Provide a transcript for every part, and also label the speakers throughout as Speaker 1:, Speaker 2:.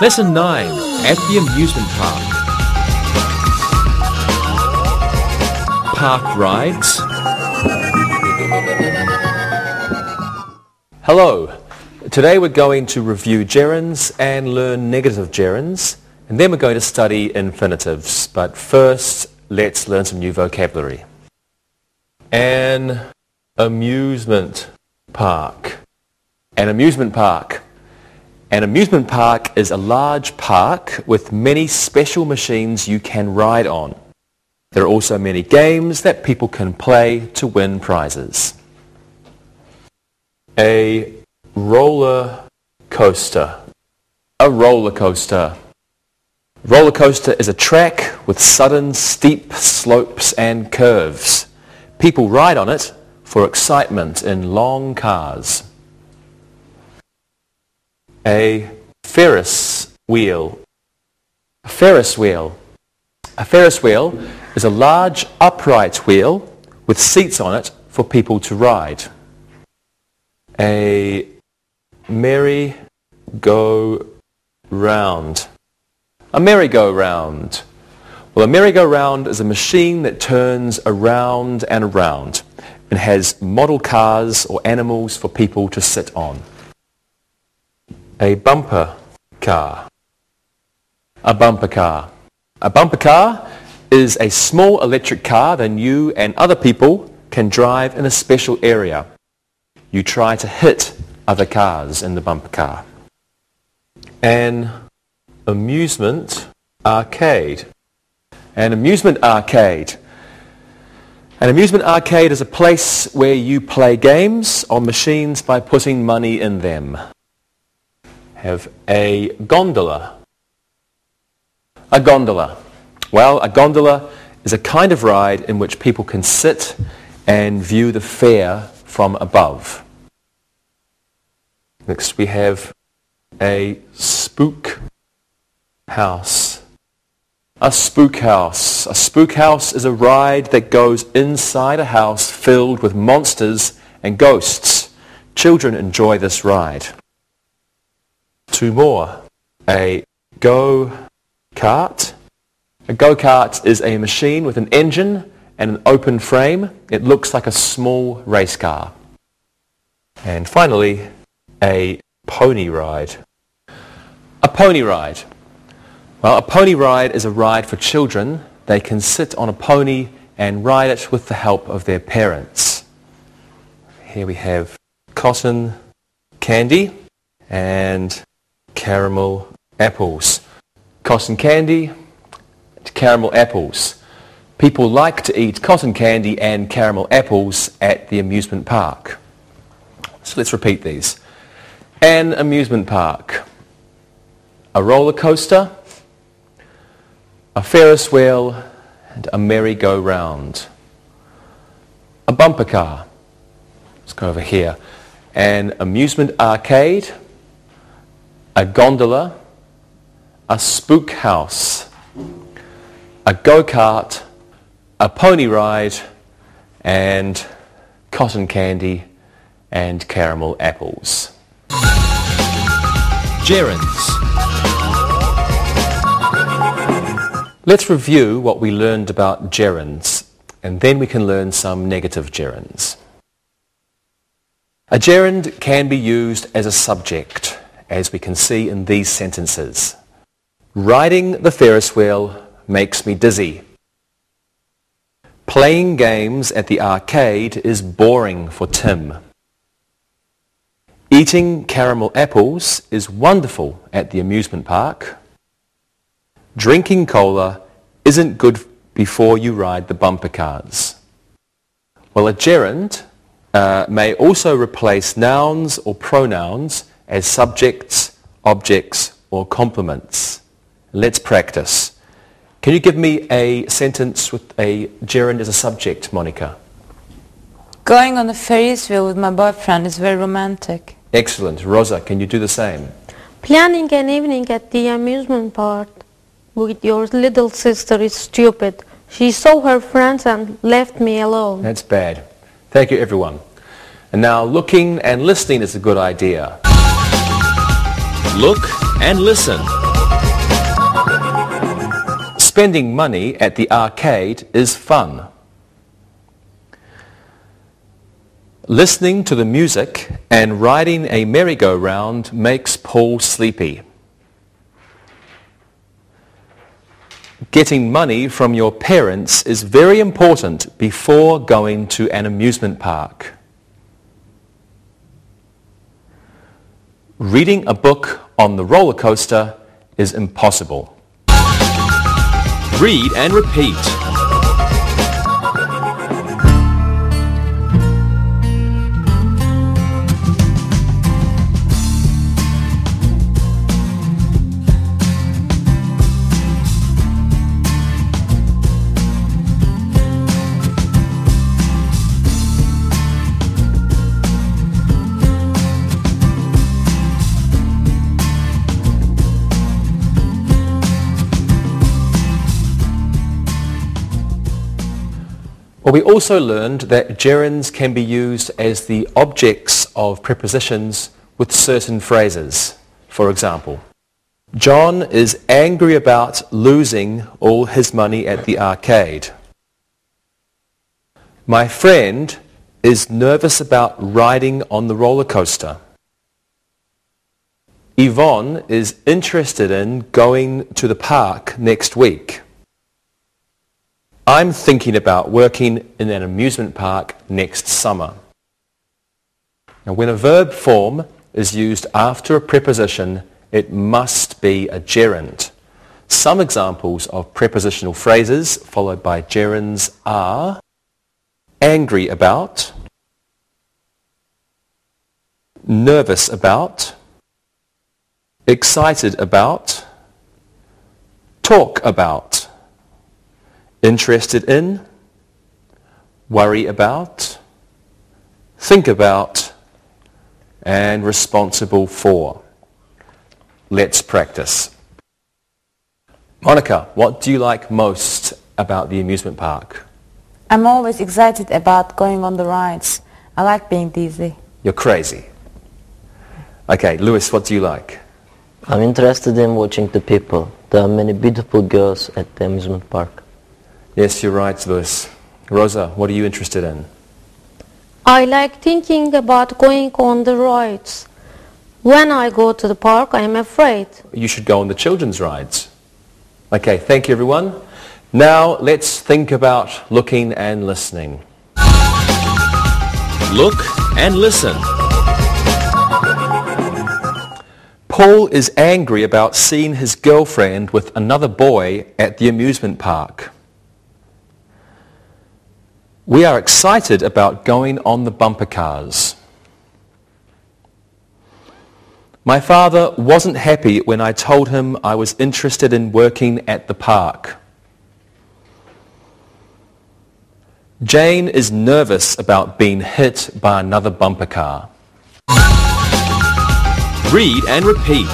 Speaker 1: Lesson 9 at the amusement park. Park rides. Hello. Today we're going to review gerunds and learn negative gerunds, and then we're going to study infinitives. But first, let's learn some new vocabulary. An amusement park. An amusement park. An amusement park is a large park with many special machines you can ride on. There are also many games that people can play to win prizes. A roller coaster. A roller coaster. Roller coaster is a track with sudden steep slopes and curves. People ride on it for excitement in long cars. A Ferris wheel. A Ferris wheel. A Ferris wheel is a large upright wheel with seats on it for people to ride. A merry-go-round. A merry-go-round. Well, a merry-go-round is a machine that turns around and around and has model cars or animals for people to sit on. A bumper car. A bumper car. A bumper car is a small electric car that you and other people can drive in a special area. You try to hit other cars in the bumper car. An amusement arcade. An amusement arcade. An amusement arcade is a place where you play games on machines by putting money in them. Have a gondola. A gondola. Well, a gondola is a kind of ride in which people can sit and view the fair from above. Next we have a spook house. A spook house. A spook house is a ride that goes inside a house filled with monsters and ghosts. Children enjoy this ride. Two more. A go-kart. A go-kart is a machine with an engine and an open frame. It looks like a small race car. And finally, a pony ride. A pony ride. Well, a pony ride is a ride for children. They can sit on a pony and ride it with the help of their parents. Here we have cotton candy and caramel apples. Cotton candy and caramel apples. People like to eat cotton candy and caramel apples at the amusement park. So let's repeat these. An amusement park. A roller coaster. A Ferris wheel and a merry-go-round. A bumper car. Let's go over here. An amusement arcade. A gondola, a spook house, a go-kart, a pony ride, and cotton candy and caramel apples. Gerunds. Let's review what we learned about gerunds, and then we can learn some negative gerunds. A gerund can be used as a subject, as we can see in these sentences. Riding the Ferris wheel makes me dizzy. Playing games at the arcade is boring for Tim. Eating caramel apples is wonderful at the amusement park. Drinking cola isn't good before you ride the bumper cars. Well, a gerund may also replace nouns or pronouns as subjects, objects, or complements. Let's practice. Can you give me a sentence with a gerund as a subject, Monica?
Speaker 2: Going on a Ferris wheel with my boyfriend is very romantic.
Speaker 1: Excellent. Rosa, can you do the same?
Speaker 3: Planning an evening at the amusement park with your little sister is stupid. She saw her friends and left me alone.
Speaker 1: That's bad. Thank you, everyone. And now looking and listening is a good idea. Look and listen. Spending money at the arcade is fun. Listening to the music and riding a merry-go-round makes Paul sleepy. Getting money from your parents is very important before going to an amusement park. Reading a book on the roller coaster is impossible. Read and repeat. Well, we also learned that gerunds can be used as the objects of prepositions with certain phrases. For example, John is angry about losing all his money at the arcade. My friend is nervous about riding on the roller coaster. Yvonne is interested in going to the park next week. I'm thinking about working in an amusement park next summer. Now, when a verb form is used after a preposition, it must be a gerund. Some examples of prepositional phrases followed by gerunds are angry about, nervous about, excited about, talk about, interested in, worry about, think about, and responsible for. Let's practice. Monica, what do you like most about the amusement park?
Speaker 2: I'm always excited about going on the rides. I like being dizzy.
Speaker 1: You're crazy. Okay, Lewis, what do you like?
Speaker 4: I'm interested in watching the people. There are many beautiful girls at the amusement park.
Speaker 1: Yes, you're right, Lewis. Rosa, what are you interested in?
Speaker 3: I like thinking about going on the rides. When I go to the park, I am afraid.
Speaker 1: You should go on the children's rides. Okay, thank you, everyone. Now, let's think about looking and listening. Look and listen. Paul is angry about seeing his girlfriend with another boy at the amusement park. We are excited about going on the bumper cars. My father wasn't happy when I told him I was interested in working at the park. Jane is nervous about being hit by another bumper car. Read and repeat.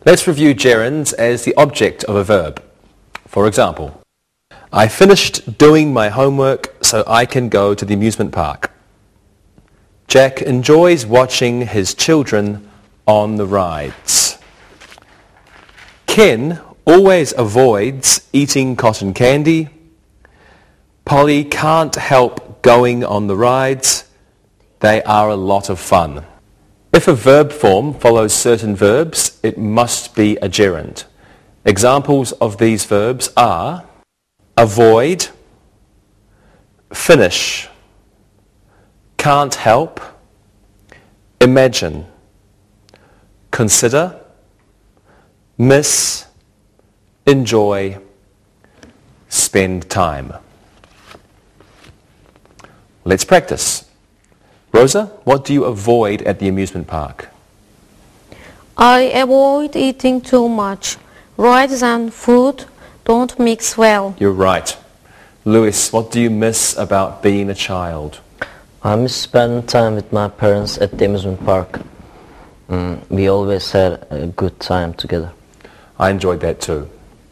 Speaker 1: Let's review gerunds as the object of a verb. For example, I finished doing my homework so I can go to the amusement park. Jack enjoys watching his children on the rides. Ken always avoids eating cotton candy. Polly can't help going on the rides. They are a lot of fun. If a verb form follows certain verbs, it must be a gerund. Examples of these verbs are avoid, finish, can't help, imagine, consider, miss, enjoy, spend time. Let's practice. Rosa, what do you avoid at the amusement park?
Speaker 3: I avoid eating too much. Rides and food don't mix well.
Speaker 1: You're right. Lewis, what do you miss about being a child?
Speaker 4: I miss spending time with my parents at the amusement park. We always had a good time together.
Speaker 1: I enjoyed that too.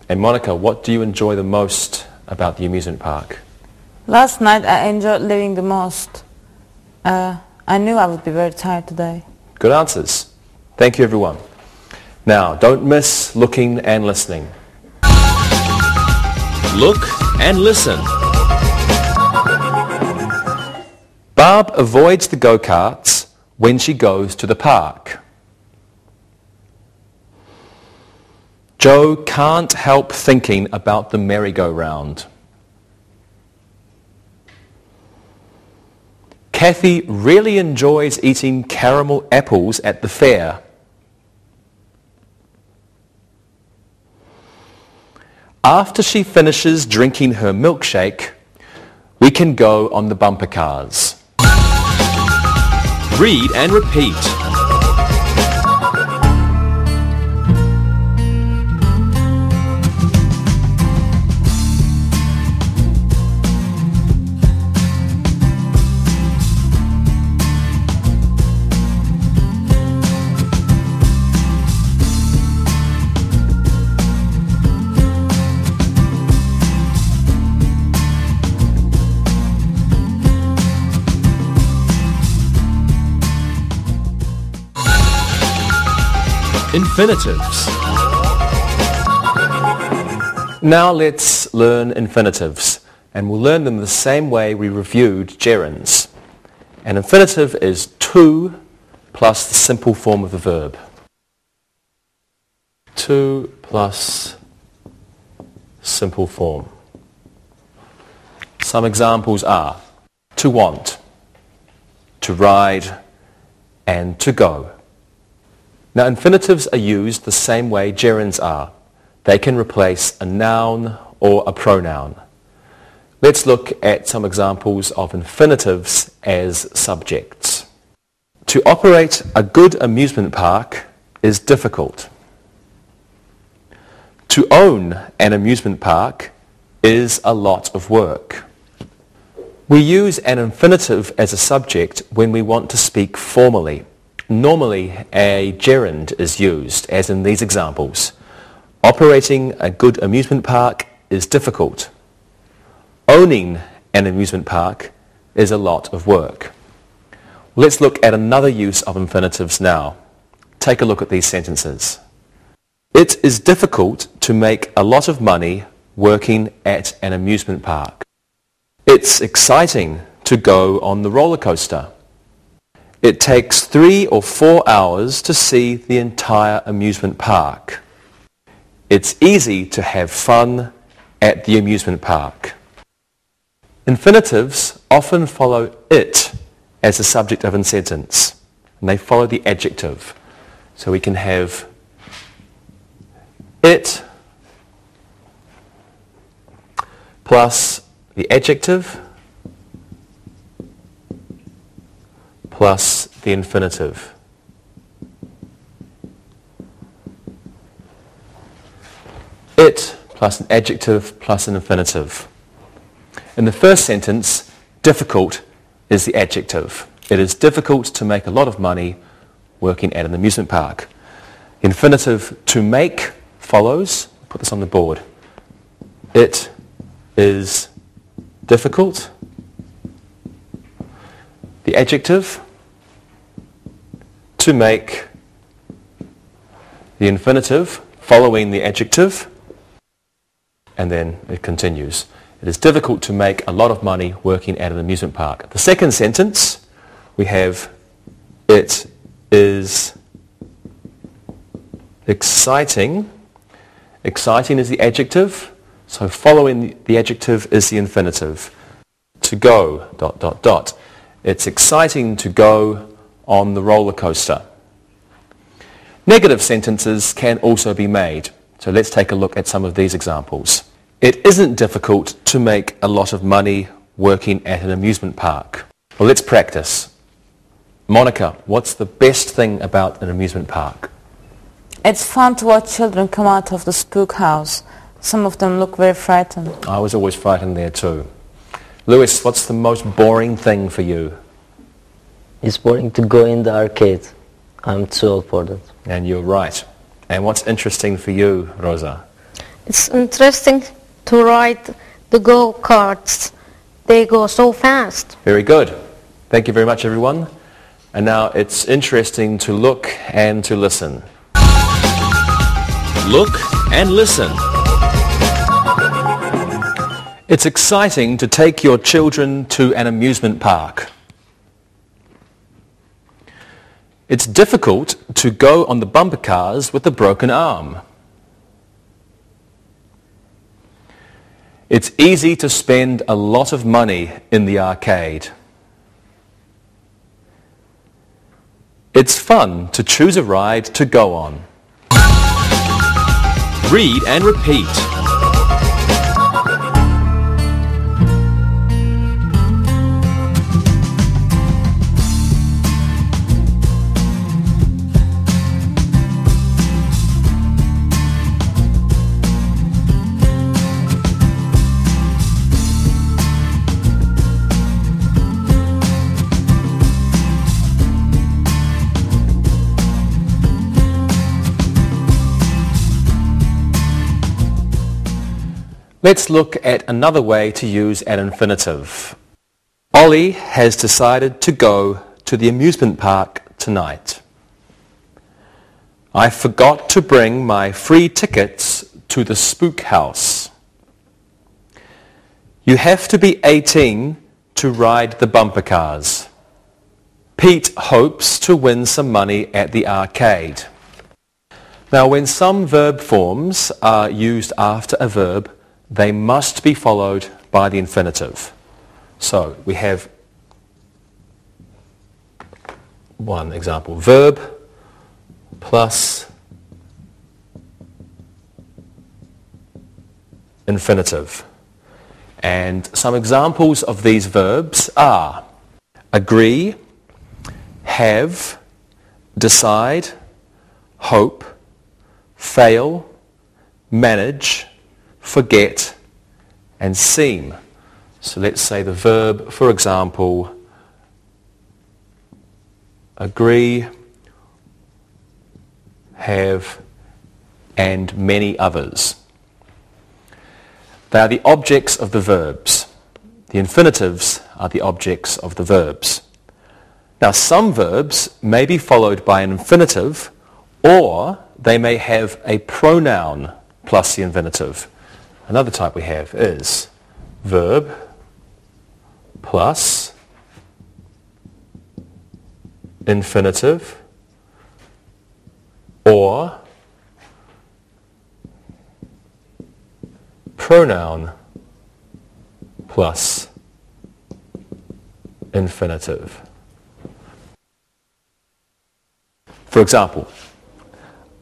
Speaker 1: And Monica, what do you enjoy the most about the amusement park?
Speaker 2: Last night I enjoyed living the most. I knew I would be very tired today.
Speaker 1: Good answers. Thank you, everyone. Now, don't miss looking and listening.
Speaker 5: Look and listen.
Speaker 1: Barb avoids the go-karts when she goes to the park. Joe can't help thinking about the merry-go-round. Kathy really enjoys eating caramel apples at the fair. After she finishes drinking her milkshake, we can go on the bumper cars.
Speaker 5: Read and repeat. Infinitives.
Speaker 1: Now let's learn infinitives, and we'll learn them the same way we reviewed gerunds. An infinitive is to plus the simple form of the verb. To plus simple form. Some examples are to want, to ride, and to go. Now, infinitives are used the same way gerunds are. They can replace a noun or a pronoun. Let's look at some examples of infinitives as subjects. To operate a good amusement park is difficult. To own an amusement park is a lot of work. We use an infinitive as a subject when we want to speak formally. Normally, a gerund is used, as in these examples. Operating a good amusement park is difficult. Owning an amusement park is a lot of work. Let's look at another use of infinitives now. Take a look at these sentences. It is difficult to make a lot of money working at an amusement park. It's exciting to go on the roller coaster. It takes 3 or 4 hours to see the entire amusement park. It's easy to have fun at the amusement park. Infinitives often follow it as the subject of a sentence, and they follow the adjective. So we can have it plus the adjective plus the infinitive. It plus an adjective plus an infinitive. In the first sentence, difficult is the adjective. It is difficult to make a lot of money working at an amusement park. Infinitive to make follows. Put this on the board. It is difficult. The adjective to make, the infinitive following the adjective, and then it continues. It is difficult to make a lot of money working at an amusement park. The second sentence, we have it is exciting. Exciting is the adjective, so following the adjective is the infinitive. To go, ... It's exciting to go on the roller coaster. Negative sentences can also be made. So let's take a look at some of these examples. It isn't difficult to make a lot of money working at an amusement park. Well, let's practice. Monica, what's the best thing about an amusement park?
Speaker 2: It's fun to watch children come out of the spook house. Some of them look very frightened.
Speaker 1: I was always frightened there too. Lewis, what's the most boring thing for you?
Speaker 4: It's boring to go in the arcade. I'm too old for that.
Speaker 1: And you're right. And what's interesting for you, Rosa?
Speaker 3: It's interesting to ride the go-karts. They go so fast.
Speaker 1: Very good. Thank you very much, everyone. And now it's interesting to look and to listen.
Speaker 5: Look and listen.
Speaker 1: It's exciting to take your children to an amusement park. It's difficult to go on the bumper cars with a broken arm. It's easy to spend a lot of money in the arcade. It's fun to choose a ride to go on.
Speaker 5: Read and repeat.
Speaker 1: Let's look at another way to use an infinitive. Ollie has decided to go to the amusement park tonight. I forgot to bring my free tickets to the spook house. You have to be 18 to ride the bumper cars. Pete hopes to win some money at the arcade. Now, when some verb forms are used after a verb, they must be followed by the infinitive. So we have one example. Verb plus infinitive. And some examples of these verbs are agree, have, decide, hope, fail, manage, forget, and seem. So let's say the verb, for example, agree, have, and many others. They are the objects of the verbs. The infinitives are the objects of the verbs. Now, some verbs may be followed by an infinitive, or they may have a pronoun plus the infinitive. Another type we have is verb plus infinitive or pronoun plus infinitive. For example,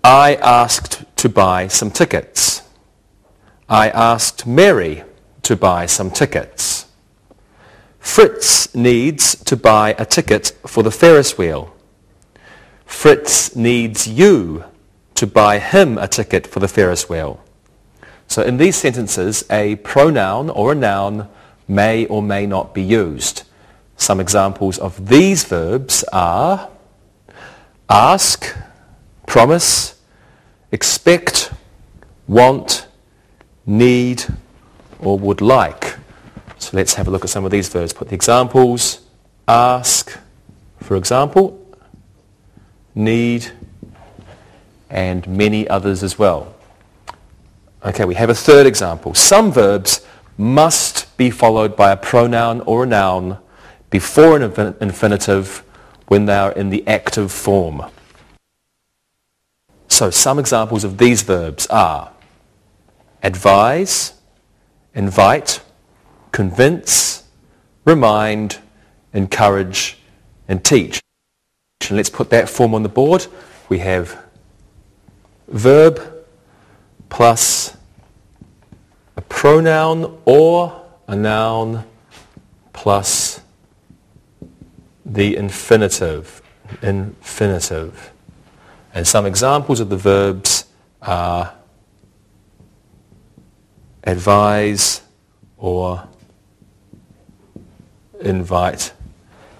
Speaker 1: I asked to buy some tickets. I asked Mary to buy some tickets. Fritz needs to buy a ticket for the Ferris wheel. Fritz needs you to buy him a ticket for the Ferris wheel. So in these sentences, a pronoun or a noun may or may not be used. Some examples of these verbs are ask, promise, expect, want, need, or would like. So let's have a look at some of these verbs. Put the examples. Ask, for example, need, and many others as well. Okay, we have a third example. Some verbs must be followed by a pronoun or a noun before an infinitive when they are in the active form. So some examples of these verbs are advise, invite, convince, remind, encourage, and teach. And let's put that form on the board. We have verb plus a pronoun or a noun plus the infinitive. And some examples of the verbs are advise or invite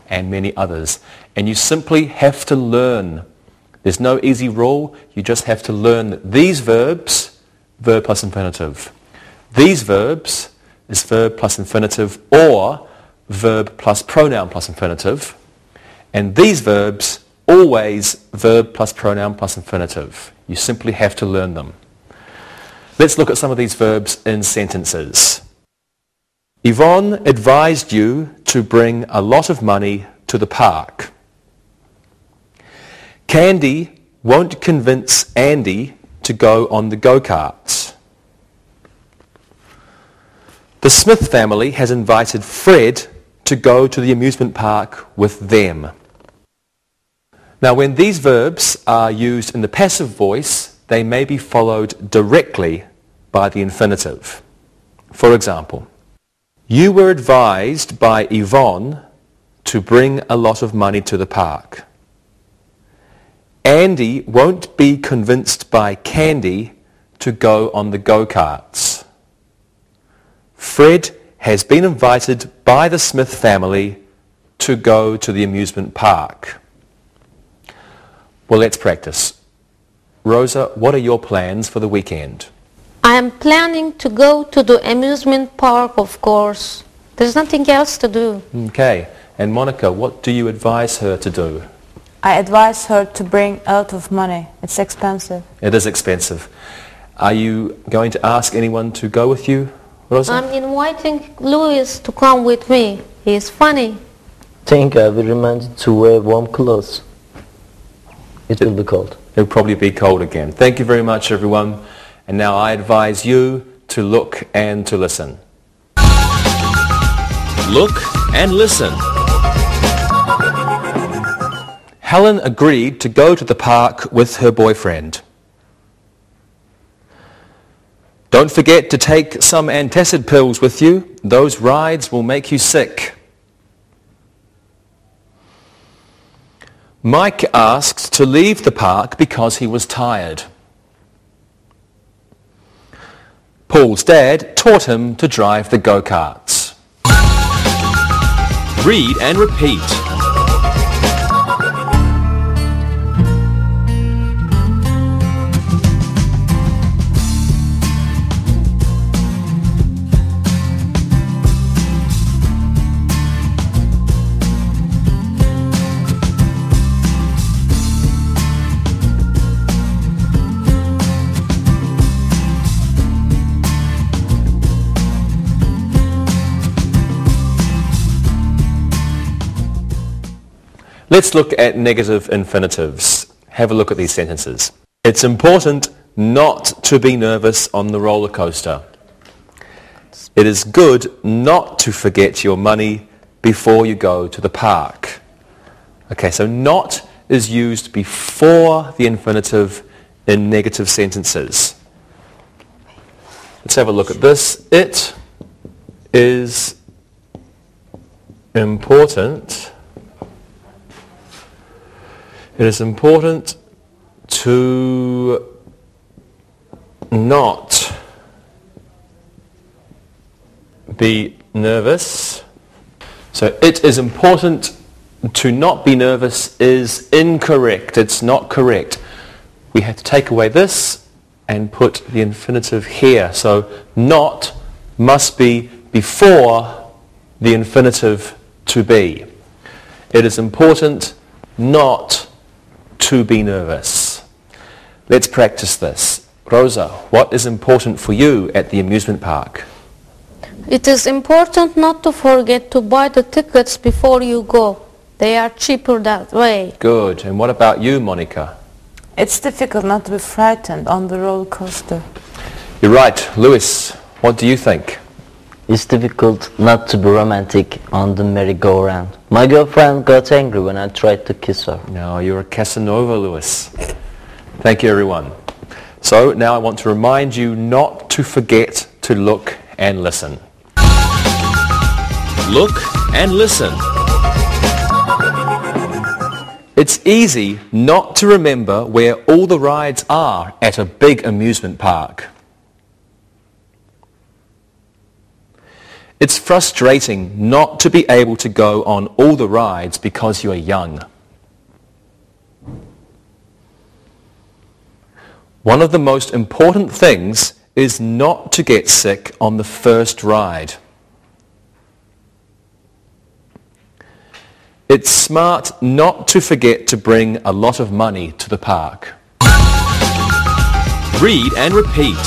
Speaker 1: and many others. And you simply have to learn. There's no easy rule. You just have to learn that these verbs, verb plus infinitive. These verbs is verb plus infinitive or verb plus pronoun plus infinitive. And these verbs, always verb plus pronoun plus infinitive. You simply have to learn them. Let's look at some of these verbs in sentences. Yvonne advised you to bring a lot of money to the park. Candy won't convince Andy to go on the go-karts. The Smith family has invited Fred to go to the amusement park with them. Now, when these verbs are used in the passive voice, they may be followed directly by the infinitive. For example, you were advised by Yvonne to bring a lot of money to the park. Andy won't be convinced by Candy to go on the go-karts. Fred has been invited by the Smith family to go to the amusement park. Well, let's practice. Rosa, what are your plans for the weekend?
Speaker 3: I am planning to go to the amusement park, of course. There's nothing else to do.
Speaker 1: Okay. And Monica, what do you advise her to do?
Speaker 2: I advise her to bring a lot of money. It's expensive.
Speaker 1: It is expensive. Are you going to ask anyone to go with you, Rosa?
Speaker 3: I'm inviting Louis to come with me. He's funny.
Speaker 4: Think I will remind you to wear warm clothes. It will be cold.
Speaker 1: It'll probably be cold again. Thank you very much, everyone. And now I advise you to look and to listen.
Speaker 5: Look and listen.
Speaker 1: Helen agreed to go to the park with her boyfriend. Don't forget to take some antacid pills with you. Those rides will make you sick. Mike asked to leave the park because he was tired. Paul's dad taught him to drive the go-karts.
Speaker 5: Read and repeat.
Speaker 1: Let's look at negative infinitives. Have a look at these sentences. It's important not to be nervous on the roller coaster. It is good not to forget your money before you go to the park. Okay, so not is used before the infinitive in negative sentences. Let's have a look at this. It is important. It is important to not be nervous. So it is important to not be nervous is incorrect. It's not correct. We have to take away this and put the infinitive here. So not must be before the infinitive to be. It is important not to be nervous. Let's practice this. Rosa, what is important for you at the amusement park?
Speaker 3: It is important not to forget to buy the tickets before you go. They are cheaper that way.
Speaker 1: Good. And what about you, Monica?
Speaker 2: It's difficult not to be frightened on the roller coaster.
Speaker 1: You're right. Louis, what do you think?
Speaker 4: It's difficult not to be romantic on the merry-go-round. My girlfriend got angry when I tried to kiss her.
Speaker 1: No, you're a Casanova, Louis. Thank you, everyone. So now I want to remind you not to forget to look and listen.
Speaker 5: Look and listen.
Speaker 1: It's easy not to remember where all the rides are at a big amusement park. It's frustrating not to be able to go on all the rides because you are young. One of the most important things is not to get sick on the first ride. It's smart not to forget to bring a lot of money to the park.
Speaker 5: Read and repeat.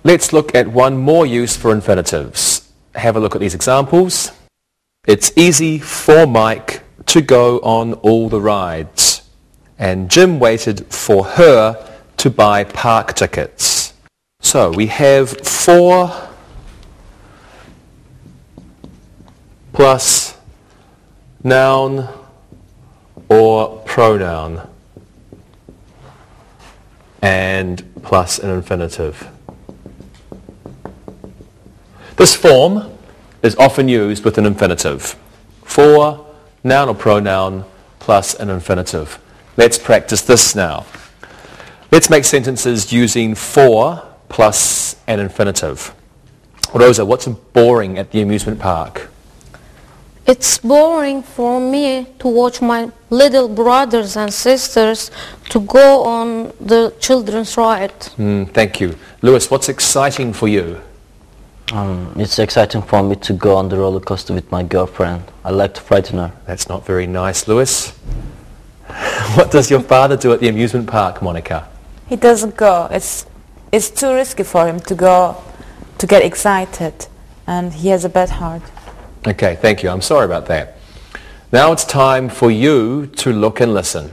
Speaker 1: Let's look at one more use for infinitives. Have a look at these examples. It's easy for Mike to go on all the rides, and Jim waited for her to buy park tickets. So we have for plus noun or pronoun and plus an infinitive. This form is often used with an infinitive. For, noun or pronoun, plus an infinitive. Let's practice this now. Let's make sentences using for plus an infinitive. Rosa, what's boring at the amusement park?
Speaker 3: It's boring for me to watch my little brothers and sisters to go on the children's ride.
Speaker 1: Thank you. Lewis, what's exciting for you?
Speaker 4: It's exciting for me to go on the roller coaster with my girlfriend. I like to frighten her.
Speaker 1: That's not very nice, Lewis. What does your father do at the amusement park, Monica?
Speaker 2: He doesn't go. It's too risky for him to go, to get excited, and he has a bad heart.
Speaker 1: Okay, thank you. I'm sorry about that. Now it's time for you to look and listen.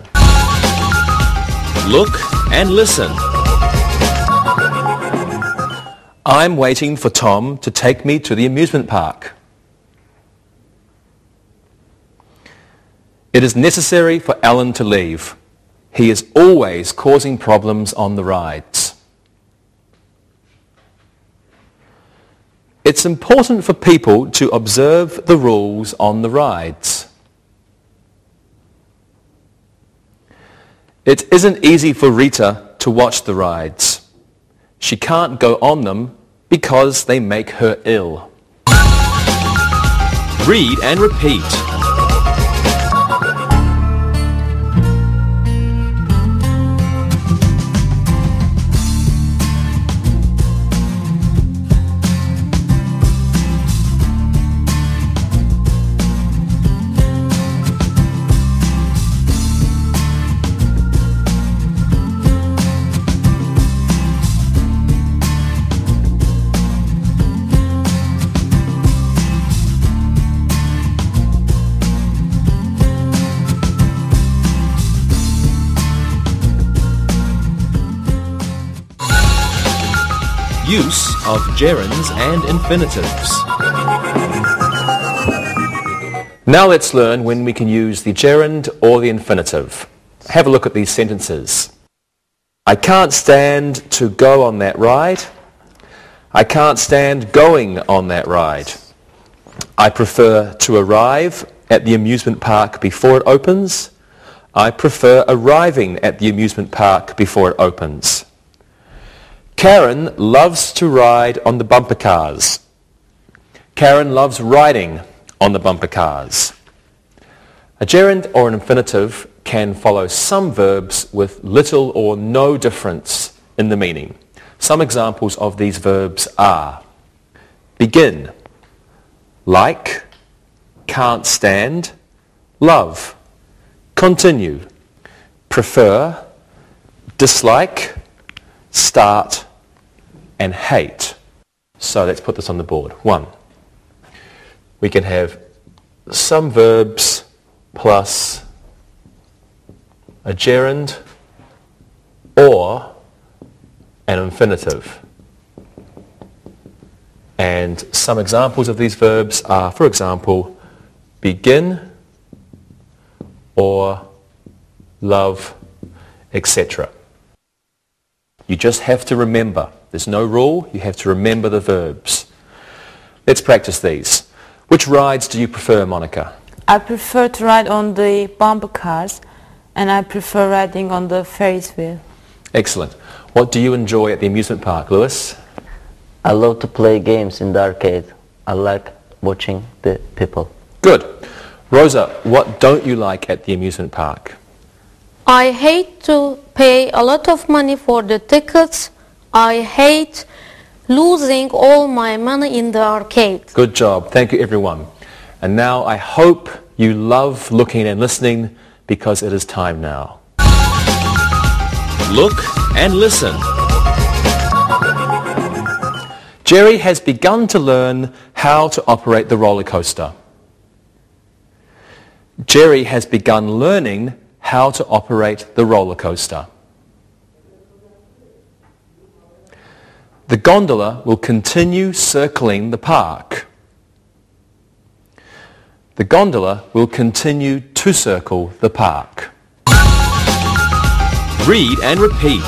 Speaker 5: Look and listen.
Speaker 1: I'm waiting for Tom to take me to the amusement park. It is necessary for Alan to leave. He is always causing problems on the rides. It's important for people to observe the rules on the rides. It isn't easy for Rita to watch the rides. She can't go on them because they make her ill.
Speaker 5: Read and repeat. Use of gerunds and infinitives.
Speaker 1: Now let's learn when we can use the gerund or the infinitive. Have a look at these sentences. I can't stand to go on that ride. I can't stand going on that ride. I prefer to arrive at the amusement park before it opens. I prefer arriving at the amusement park before it opens. Karen loves to ride on the bumper cars. Karen loves riding on the bumper cars. A gerund or an infinitive can follow some verbs with little or no difference in the meaning. Some examples of these verbs are begin, like, can't stand, love, continue, prefer, dislike, start, and hate. So let's put this on the board. 1. We can have some verbs plus a gerund or an infinitive. And some examples of these verbs are, for example, begin or love, etc. You just have to remember. There's no rule. You have to remember the verbs. Let's practice these. Which rides do you prefer, Monica?
Speaker 2: I prefer to ride on the bumper cars, and I prefer riding on the Ferris wheel.
Speaker 1: Excellent. What do you enjoy at the amusement park, Lewis?
Speaker 4: I love to play games in the arcade. I like watching the people.
Speaker 1: Good. Rosa, what don't you like at the amusement park?
Speaker 3: I hate to pay a lot of money for the tickets. I hate losing all my money in the arcade.
Speaker 1: Good job. Thank you, everyone. And now I hope you love looking and listening, because it is time now.
Speaker 5: Look and listen.
Speaker 1: Jerry has begun to learn how to operate the roller coaster. Jerry has begun learning how to operate the roller coaster. The gondola will continue circling the park. The gondola will continue to circle the park.
Speaker 5: Read and repeat.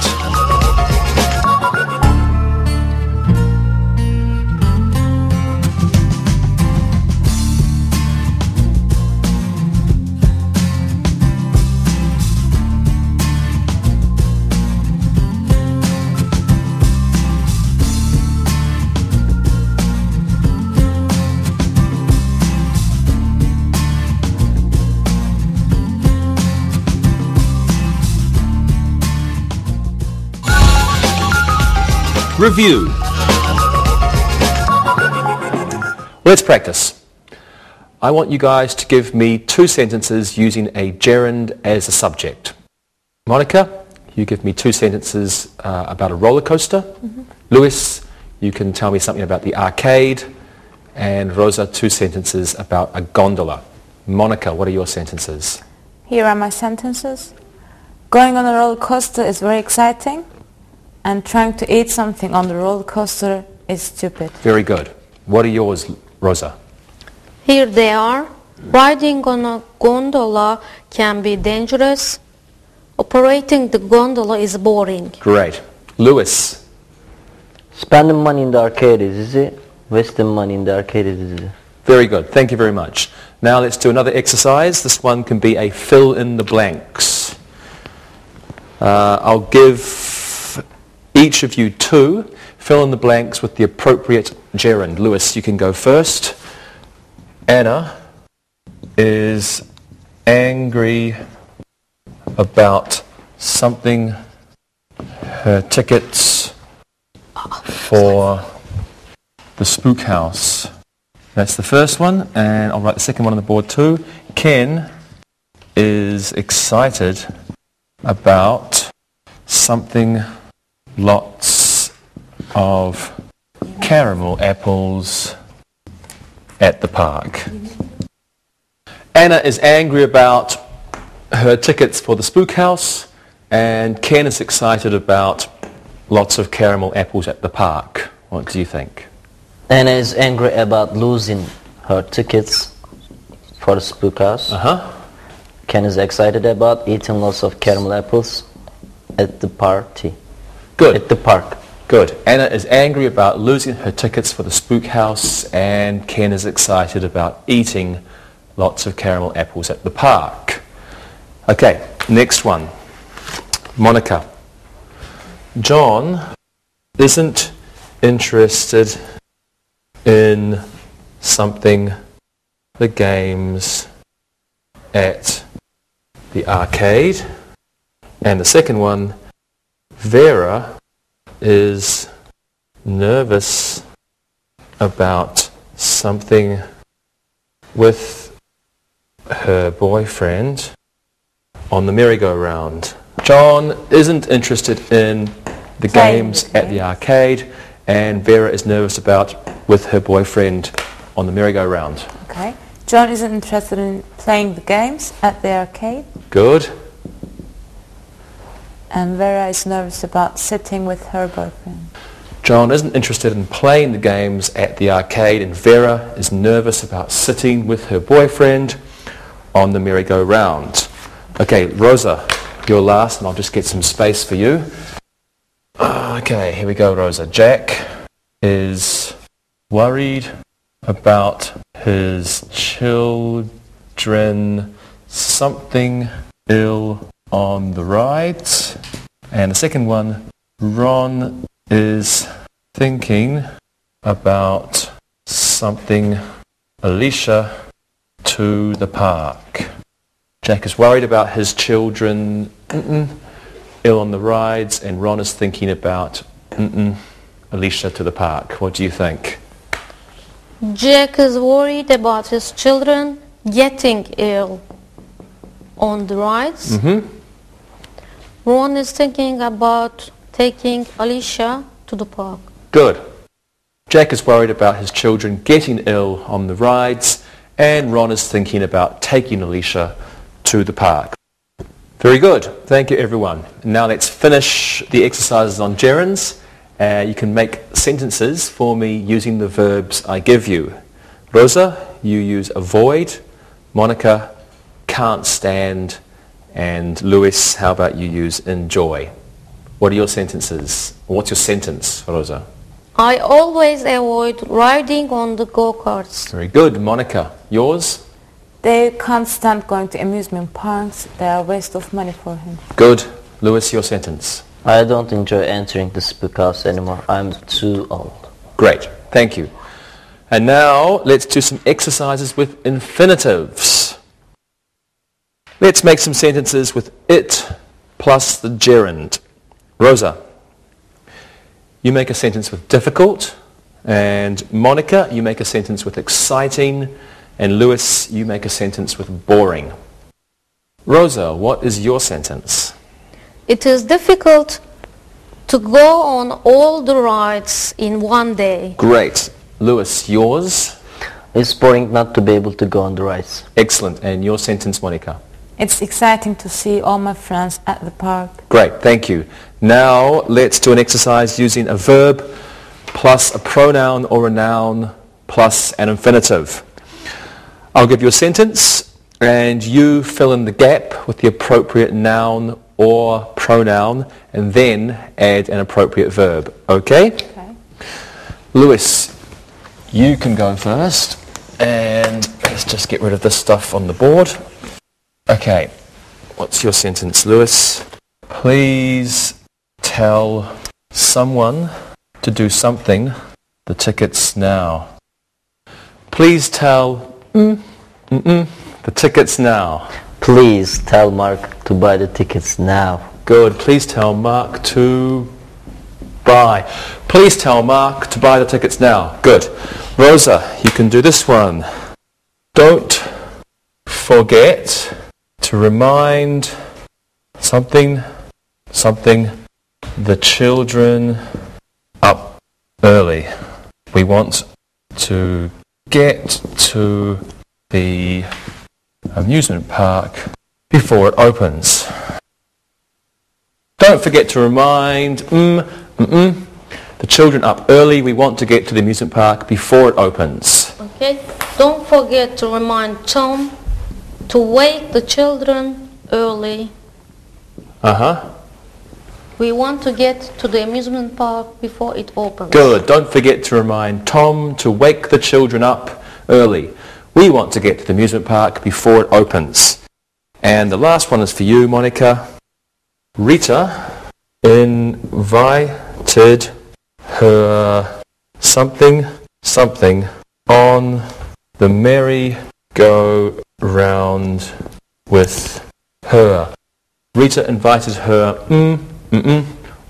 Speaker 5: Review.
Speaker 1: Let's practice. I want you guys to give me 2 sentences using a gerund as a subject. Monica, you give me 2 sentences about a roller coaster. Lewis, you can tell me something about the arcade. And Rosa, 2 sentences about a gondola. Monica, what are your sentences?
Speaker 2: Here are my sentences. Going on a roller coaster is very exciting, and trying to eat something on the roller coaster is stupid.
Speaker 1: Very good. What are yours, Rosa?
Speaker 3: Here they are. Riding on a gondola can be dangerous. Operating the gondola is boring.
Speaker 1: Great. Lewis?
Speaker 4: Spending money in the arcade is easy. Wasting money in the arcade is easy.
Speaker 1: Very good. Thank you very much. Now let's do another exercise. This one can be a fill in the blanks. I'll give each of you 2. Fill in the blanks with the appropriate gerund. Lewis, you can go first. Anna is angry about something. Her tickets for the spook house. That's the first one, and I'll write the second one on the board too. Ken is excited about something. Lots of caramel apples at the park. Anna is angry about her tickets for the spook house, and Ken is excited about lots of caramel apples at the park. What do you think?
Speaker 4: Anna is angry about losing her tickets for the spook house. Ken is excited about eating lots of caramel apples at the party.
Speaker 1: Good.
Speaker 4: At the park.
Speaker 1: Good. Anna is angry about losing her tickets for the spook house, and Ken is excited about eating lots of caramel apples at the park. Okay, next one. Monica. John isn't interested in something, the games at the arcade. And the second one, Vera is nervous about something with her boyfriend on the merry-go-round. John isn't interested in the games at the arcade, and Vera is nervous about with her boyfriend on the merry-go-round.
Speaker 2: Okay. John isn't interested in playing the games at the arcade.
Speaker 1: Good.
Speaker 2: And Vera is nervous about sitting with her boyfriend.
Speaker 1: John isn't interested in playing the games at the arcade, and Vera is nervous about sitting with her boyfriend on the merry-go-round. Okay, Rosa, you're last, and I'll just get some space for you. Okay, here we go, Rosa. Jack is worried about his children, something ill on the rides. And the second one, Ron is thinking about something Alicia to the park. Jack is worried about his children ill on the rides, and Ron is thinking about Alicia to the park. What do you think?
Speaker 3: Jack is worried about his children getting ill on the rides. Ron is thinking about taking Alicia to the park.
Speaker 1: Good. Jack is worried about his children getting ill on the rides, and Ron is thinking about taking Alicia to the park. Very good. Thank you, everyone. Now let's finish the exercises on gerunds. You can make sentences for me using the verbs I give you. Rosa, you use avoid. Monica, can't stand. And Lewis, how about you use enjoy? What are your sentences? What's your sentence, Rosa?
Speaker 3: I always avoid riding on the go-karts.
Speaker 1: Very good. Monica, yours?
Speaker 2: They can't stand going to amusement parks. They are a waste of money for him.
Speaker 1: Good. Lewis, your sentence?
Speaker 4: I don't enjoy entering the spook house anymore. I'm too old.
Speaker 1: Great. Thank you. And now let's do some exercises with infinitives. Let's make some sentences with it plus the gerund. Rosa, you make a sentence with difficult, and Monica, you make a sentence with exciting, and Lewis, you make a sentence with boring. Rosa, what is your sentence?
Speaker 3: It is difficult to go on all the rides in one day.
Speaker 1: Great. Lewis, yours?
Speaker 4: It's boring not to be able to go on the rides.
Speaker 1: Excellent. And your sentence, Monica?
Speaker 2: It's exciting to see all my friends at the park.
Speaker 1: Great, thank you. Now let's do an exercise using a verb plus a pronoun or a noun plus an infinitive. I'll give you a sentence and you fill in the gap with the appropriate noun or pronoun and then add an appropriate verb. Okay?
Speaker 2: Okay.
Speaker 1: Lewis, you can go first, and let's just get rid of this stuff on the board. Okay, what's your sentence, Lewis? Please tell someone to do something, the tickets now. Please tell the tickets now.
Speaker 4: Please tell Mark to buy the tickets now.
Speaker 1: Good. Please tell Mark to buy. Please tell Mark to buy the tickets now. Good. Rosa, you can do this one. Don't forget to remind something the children up early. We want to get to the amusement park before it opens. Don't forget to remind the children up early. We want to get to the amusement park before it opens.
Speaker 3: Okay? Don't forget to remind Tom to wake the children early. We want to get to the amusement park before it opens.
Speaker 1: Good. Don't forget to remind Tom to wake the children up early. We want to get to the amusement park before it opens. And the last one is for you, Monica. Rita invited her something on the merry-go-round with her. Rita invited her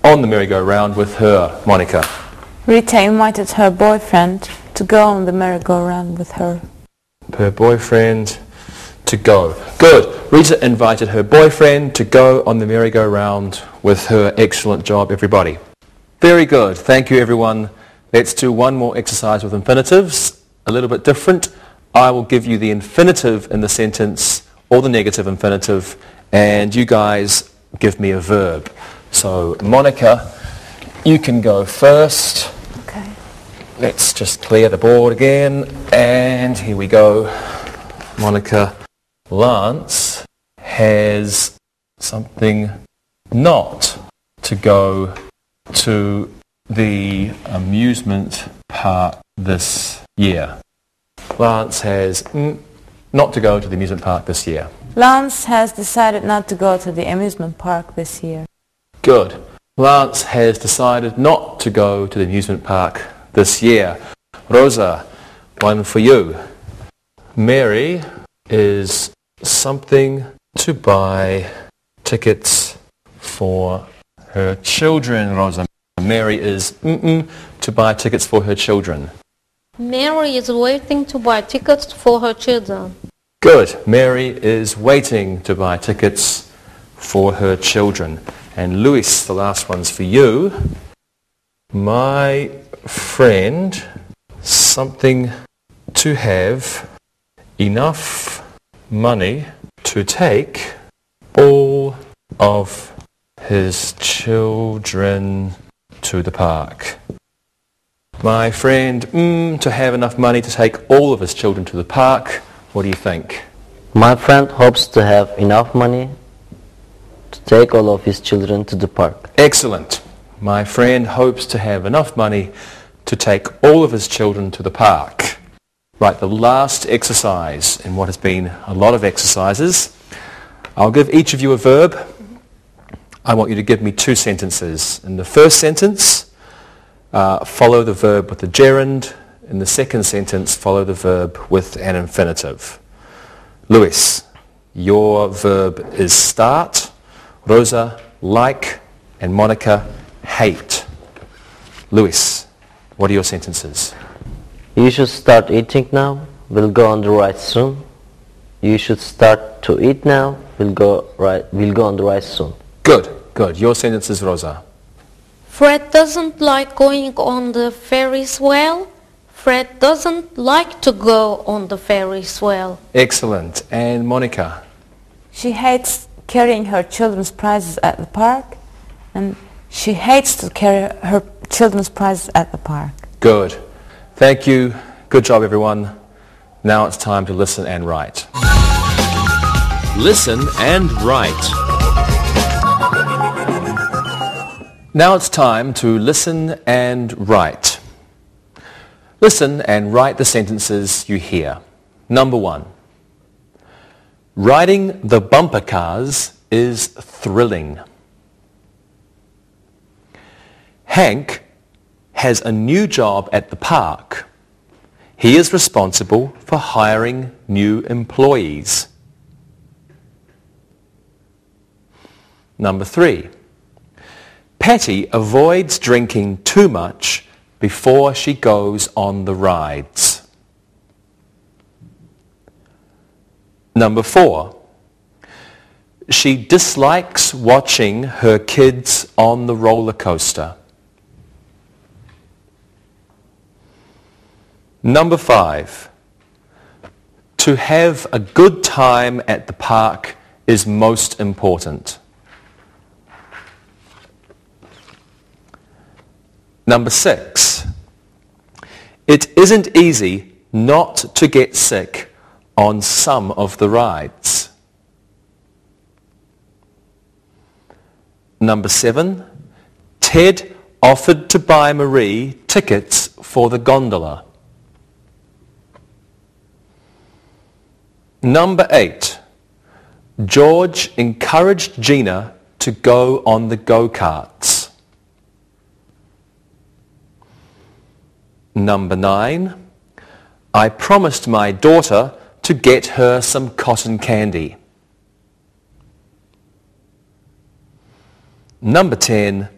Speaker 1: on the merry-go-round with her. Monica.
Speaker 2: Rita invited her boyfriend to go on the merry-go-round with her.
Speaker 1: Her boyfriend to go. Good. Rita invited her boyfriend to go on the merry-go-round with her. Excellent job, everybody. Very good. Thank you, everyone. Let's do one more exercise with infinitives. A little bit different. I will give you the infinitive in the sentence or the negative infinitive, and you guys give me a verb. So, Monica, you can go first.
Speaker 2: Okay.
Speaker 1: Let's just clear the board again. And here we go. Monica, Lance has something not to go to the amusement park this year. Lance has not to go to the amusement park this year.
Speaker 2: Lance has decided not to go to the amusement park this year.
Speaker 1: Good. Lance has decided not to go to the amusement park this year. Rosa, one for you. Mary is something to buy tickets for her children, Rosa. Mary is to buy tickets for her children.
Speaker 3: Mary is waiting to buy tickets for her children.
Speaker 1: Good. Mary is waiting to buy tickets for her children. And Luis, the last one's for you. My friend, something to have enough money to take all of his children to the park. My friend, to have enough money to take all of his children to the park. What do you think?
Speaker 4: My friend hopes to have enough money to take all of his children to the park.
Speaker 1: Excellent. My friend hopes to have enough money to take all of his children to the park. Right, the last exercise in what has been a lot of exercises. I'll give each of you a verb. I want you to give me 2 sentences. In the first sentence, follow the verb with the gerund. In the second sentence, follow the verb with an infinitive. Luis, your verb is start. Rosa, like, and Monica, hate. Luis, what are your sentences?
Speaker 4: You should start eating now. We'll go on the ride soon. You should start to eat now. We'll go on the ride soon.
Speaker 1: Good, good. Your sentences, Rosa.
Speaker 3: Fred doesn't like going on the Ferris wheel. Fred doesn't like to go on the Ferris wheel.
Speaker 1: Excellent. And Monica?
Speaker 2: She hates carrying her children's prizes at the park, and she hates to carry her children's prizes at the park.
Speaker 1: Good. Thank you. Good job, everyone. Now it's time to listen and write.
Speaker 5: Listen and write.
Speaker 1: Now it's time to listen and write. Listen and write the sentences you hear. Number 1. Riding the bumper cars is thrilling. Hank has a new job at the park. He is responsible for hiring new employees. Number 3. Patty avoids drinking too much before she goes on the rides. Number 4. She dislikes watching her kids on the roller coaster. Number 5. To have a good time at the park is most important. Number 6. It isn't easy not to get sick on some of the rides. Number 7. Ted offered to buy Marie tickets for the gondola. Number 8. George encouraged Gina to go on the go-karts. Number 9. I promised my daughter to get her some cotton candy. Number 10.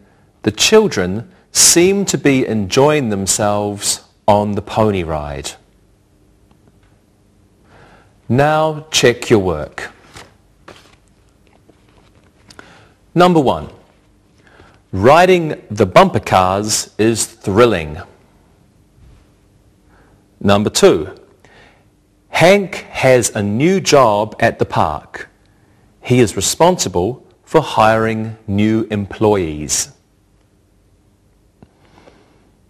Speaker 1: The children seem to be enjoying themselves on the pony ride. Now check your work. Number 1. Riding the bumper cars is thrilling. Number 2. Hank has a new job at the park. He is responsible for hiring new employees.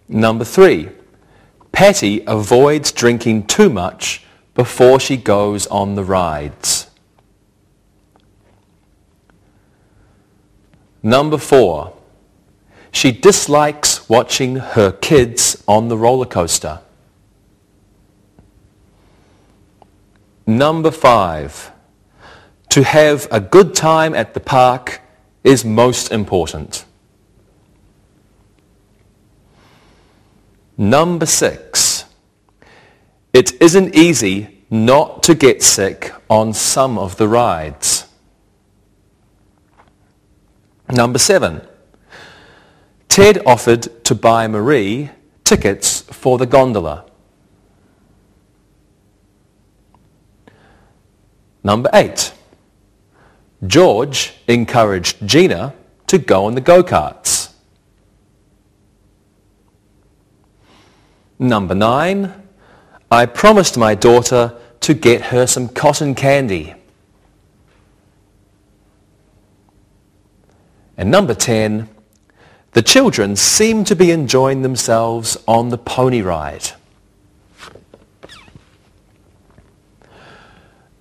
Speaker 1: Number 3, Patty avoids drinking too much before she goes on the rides. Number 4, she dislikes watching her kids on the roller coaster. Number 5, to have a good time at the park is most important. Number 6, it isn't easy not to get sick on some of the rides. Number 7, Ted offered to buy Marie tickets for the gondola. Number 8, George encouraged Gina to go on the go-karts. Number 9, I promised my daughter to get her some cotton candy. And number 10, the children seem to be enjoying themselves on the pony ride.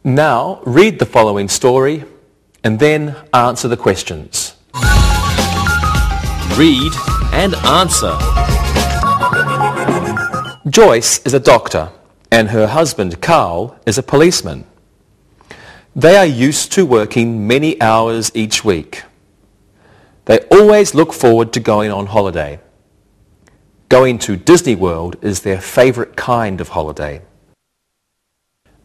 Speaker 1: Now read the following story and then answer the questions.
Speaker 5: Read and answer.
Speaker 1: Joyce is a doctor and her husband Carl is a policeman. They are used to working many hours each week. They always look forward to going on holiday. Going to Disney World is their favourite kind of holiday.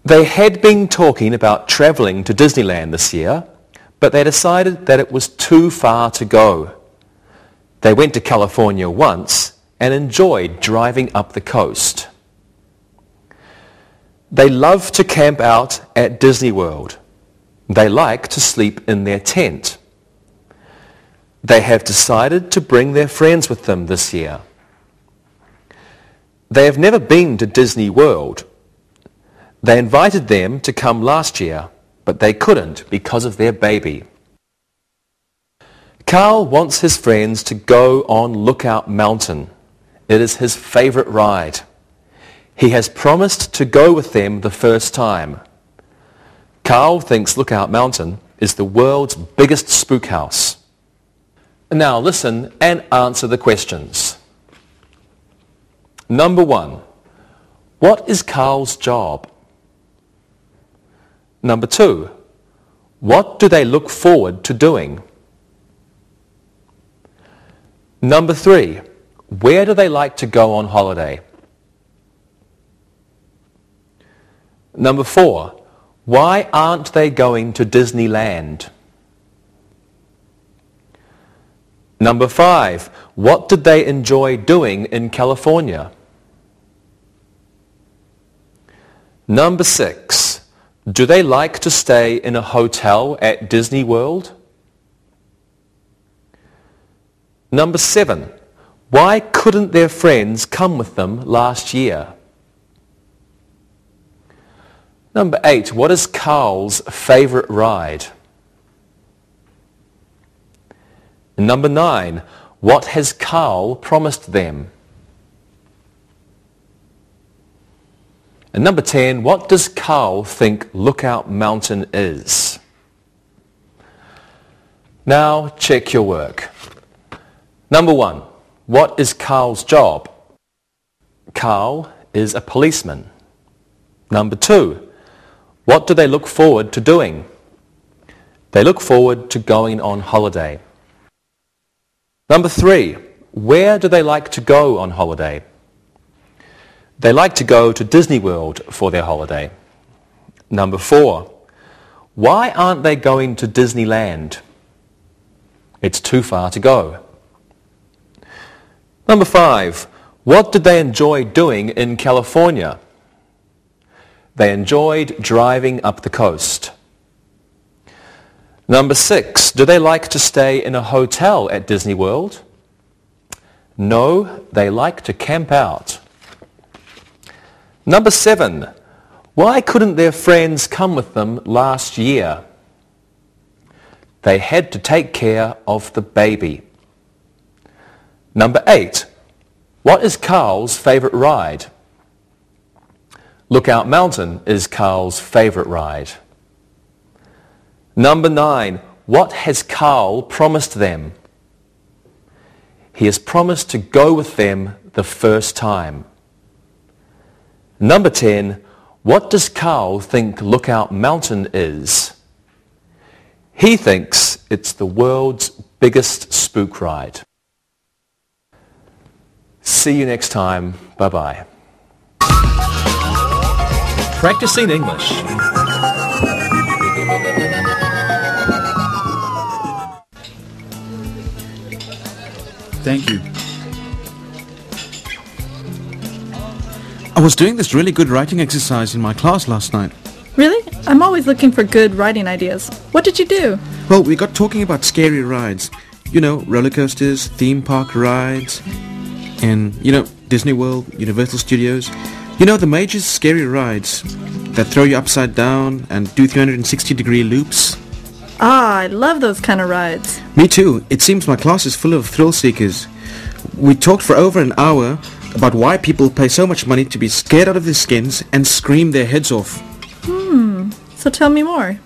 Speaker 1: They had been talking about travelling to Disneyland this year, but they decided that it was too far to go. They went to California once and enjoyed driving up the coast. They love to camp out at Disney World. They like to sleep in their tent. They have decided to bring their friends with them this year. They have never been to Disney World. They invited them to come last year, but they couldn't because of their baby. Carl wants his friends to go on Lookout Mountain. It is his favourite ride. He has promised to go with them the first time. Carl thinks Lookout Mountain is the world's biggest spook house. Now listen and answer the questions. Number 1, what is Carl's job? Number 2, what do they look forward to doing? Number 3, where do they like to go on holiday? Number 4, why aren't they going to Disneyland? Number 5, what did they enjoy doing in California? Number 6, do they like to stay in a hotel at Disney World? Number 7, why couldn't their friends come with them last year? Number 8, what is Carl's favourite ride? Number 9, what has Carl promised them? And number 10, what does Carl think Lookout Mountain is? Now check your work. Number 1, what is Carl's job? Carl is a policeman. Number 2, what do they look forward to doing? They look forward to going on holiday. Number 3, where do they like to go on holiday? They like to go to Disney World for their holiday. Number 4, why aren't they going to Disneyland? It's too far to go. Number 5, what did they enjoy doing in California? They enjoyed driving up the coast. Number 6, do they like to stay in a hotel at Disney World? No, they like to camp out. Number 7, why couldn't their friends come with them last year? They had to take care of the baby. Number 8, What is Carl's favorite ride? Lookout Mountain is Carl's favorite ride. Number 9. What has Carl promised them? He has promised to go with them the first time. Number 10. What does Carl think Lookout Mountain is? He thinks it's the world's biggest spook ride. See you next time. Bye-bye.
Speaker 5: Practicing English.
Speaker 6: Thank you.
Speaker 7: I was doing this really good writing exercise in my class last night.
Speaker 8: Really? I'm always looking for good writing ideas. What did you do?
Speaker 7: Well, we got talking about scary rides. You know, roller coasters, theme park rides, and, Disney World, Universal Studios. You know, the major scary rides that throw you upside down and do 360-degree loops.
Speaker 8: Ah, I love those kind of rides.
Speaker 7: Me too. It seems my class is full of thrill seekers. We talked for over an hour about why people pay so much money to be scared out of their skins and scream their heads off.
Speaker 8: So tell me more.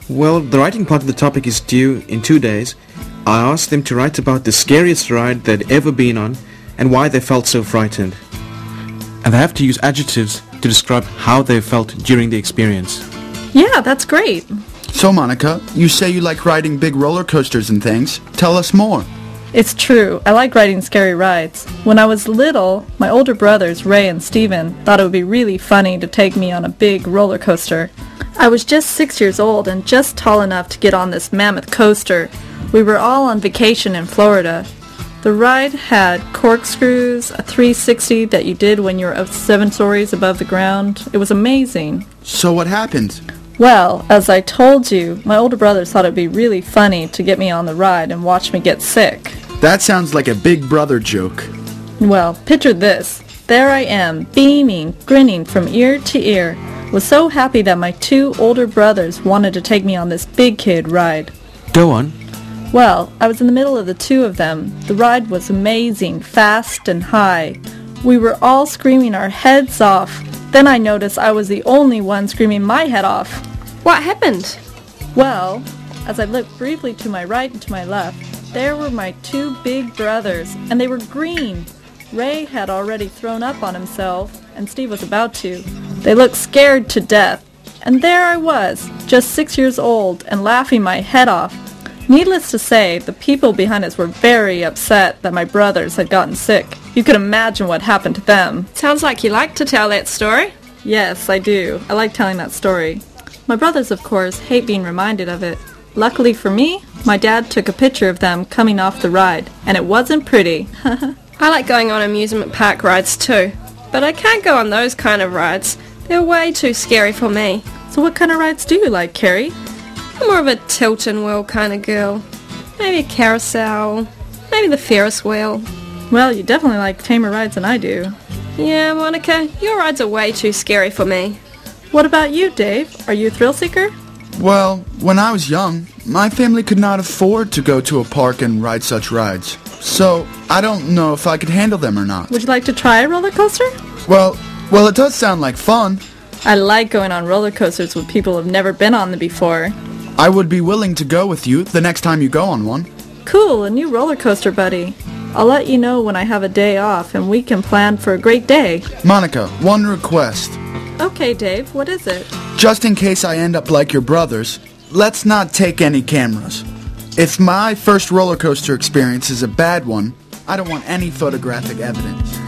Speaker 7: Well, the writing part of the topic is due in 2 days. I asked them to write about the scariest ride they'd ever been on and why they felt so frightened. And they have to use adjectives to describe how they felt during the experience.
Speaker 8: Yeah, that's great.
Speaker 6: So, Monica, you say you like riding big roller coasters and things. Tell us more.
Speaker 8: It's true. I like riding scary rides. When I was little, my older brothers, Ray and Steven, thought it would be really funny to take me on a big roller coaster. I was just 6 years old and just tall enough to get on this mammoth coaster. We were all on vacation in Florida. The ride had corkscrews, a 360 that you did when you were up 7 stories above the ground. It was amazing.
Speaker 6: So what happened?
Speaker 8: Well, as I told you, my older brothers thought it would be really funny to get me on the ride and watch me get sick.
Speaker 6: That sounds like a big brother joke.
Speaker 8: Well, picture this. There I am, beaming, grinning from ear to ear. Was so happy that my 2 older brothers wanted to take me on this big kid ride.
Speaker 7: Go on.
Speaker 8: Well, I was in the middle of the 2 of them. The ride was amazing, fast and high. We were all screaming our heads off. Then I noticed I was the only one screaming my head off.
Speaker 9: What happened?
Speaker 8: Well, as I looked briefly to my right and to my left, there were my 2 big brothers, and they were green. Ray had already thrown up on himself, and Steve was about to. They looked scared to death. And there I was, just 6 years old, and laughing my head off. Needless to say, the people behind us were very upset that my brothers had gotten sick. You could imagine what happened to them.
Speaker 9: Sounds like you like to tell that story.
Speaker 8: Yes, I do. I like telling that story. My brothers, of course, hate being reminded of it. Luckily for me, my dad took a picture of them coming off the ride, and it wasn't pretty.
Speaker 9: I like going on amusement park rides too, but I can't go on those kind of rides. They're way too scary for me.
Speaker 8: So what kind of rides do you like, Carrie?
Speaker 9: I'm more of a tilt and whirl kind of girl. Maybe a carousel, maybe the Ferris wheel.
Speaker 8: Well, you definitely like tamer rides than I do.
Speaker 9: Yeah, Monica, your rides are way too scary for me.
Speaker 8: What about you, Dave? Are you a thrill seeker?
Speaker 6: Well, when I was young, my family could not afford to go to a park and ride such rides. So, I don't know if I could handle them or not.
Speaker 8: Would you like to try a roller coaster?
Speaker 6: Well, it does sound like fun.
Speaker 8: I like going on roller coasters with people who've never been on them before.
Speaker 6: I would be willing to go with you the next time you go on one.
Speaker 8: Cool, a new roller coaster buddy. I'll let you know when I have a day off and we can plan for a great day.
Speaker 6: Monica, one request.
Speaker 8: Okay, Dave, what is it?
Speaker 6: Just in case I end up like your brothers, let's not take any cameras. If my first roller coaster experience is a bad one, I don't want any photographic evidence.